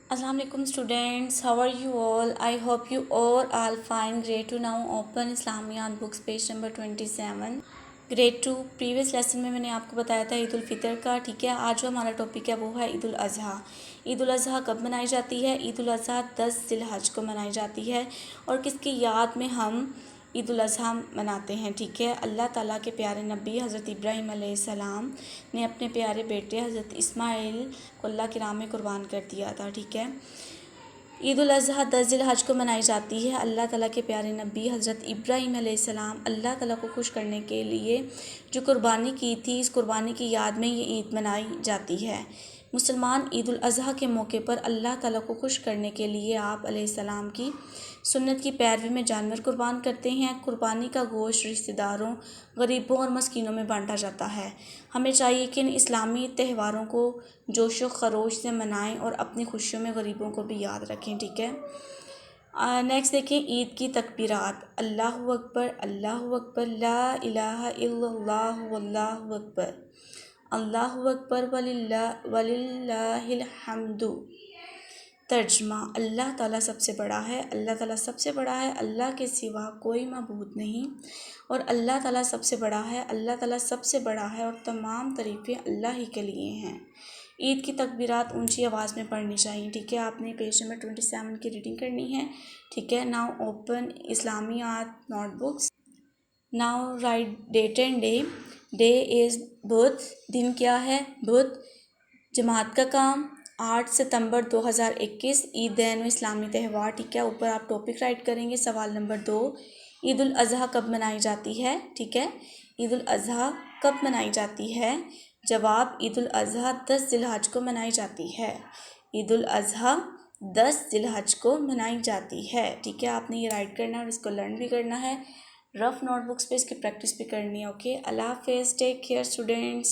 Assalamu alaikum students, how are you all? I hope you all fine. Grade 2 now open Islamiyat books page number 27. Grade 2 previous lesson में मैंने आपको बताया था ईद उल फितर का। ठीक है, आज जो हमारा टॉपिक है वो है ईद उल अज़हा। ईद उल अज़हा कब मनाई जाती है? ईद उल अज़हा 10 ज़िलहज को मनाई जाती है और किसकी याद में हम ईद उल अज़हा मनाते हैं। ठीक है, अल्लाह ताला के प्यारे नबी हज़रत इब्राहीम अलैहिस्सलाम ने अपने प्यारे बेटे हज़रत इस्माइल को अल्लाह की राह में कुर्बान कर दिया था। ठीक है, ईद उल अज़हा 10 ज़िलहज को मनाई जाती है। अल्लाह ताला के प्यारे नबी हज़रत इब्राहीम अलैहिस्सलाम अल्लाह ताला को खुश करने के लिए जो कुर्बानी की थी, इस कुर्बानी की याद में ये ईद मनाई जाती है। मुसलमान ईद उल अज़हा के मौके पर अल्लाह ताला को खुश करने के लिए आप अलैहिस्सलाम की सुन्नत की पैरवी में जानवर कुर्बान करते हैं। कुर्बानी का गोश्त रिश्तेदारों, गरीबों और मस्कीनों में बांटा जाता है। हमें चाहिए कि इन इस्लामी त्योहारों को जोश व खरोश से मनाएं और अपनी खुशियों में गरीबों को भी याद रखें। ठीक है, नेक्स्ट देखिए ईद की तकबीरात। अल्लाहु अकबर, ला इलाहा इल्लल्लाह वल्लाहु अकबर, अल्लाहु अकबर वलिल्लाहिल हम्दु। तर्जमा, अल्लाह ताला सबसे बड़ा है, अल्लाह ताला सबसे बड़ा है, अल्लाह के सिवा कोई मबूद नहीं और अल्लाह ताला सबसे बड़ा है, अल्लाह ताला सबसे बड़ा है और तमाम तारीफ़ें अल्लाह ही के लिए हैं। ईद की तकबीरात ऊंची आवाज़ में पढ़नी चाहिए। ठीक है, आपने पेज नंबर 27 की रीडिंग करनी है। ठीक है, now open Islamiat notebooks. Now write date and day. Day is बुध, दिन क्या है? बुध। जमात का काम 8 सितंबर 2021, ईदैन व इस्लामी त्यौहार। ठीक है, ऊपर आप टॉपिक राइट करेंगे। सवाल नंबर 2, ईद उल अज़हा कब मनाई जाती है? ठीक है, ईद उल अज़हा कब मनाई जाती है? जवाब, ईद उल अज़हा 10 ज़िलहज को मनाई जाती है। ईद उल अज़हा 10 ज़िलहज को मनाई जाती है। ठीक है, आपने ये राइट करना है और इसको लर्न भी करना है। रफ नोटबुक्स पे इसकी प्रैक्टिस भी करनी है। ओके, अल्लाह हाफ़िज़, टेक केयर स्टूडेंट्स।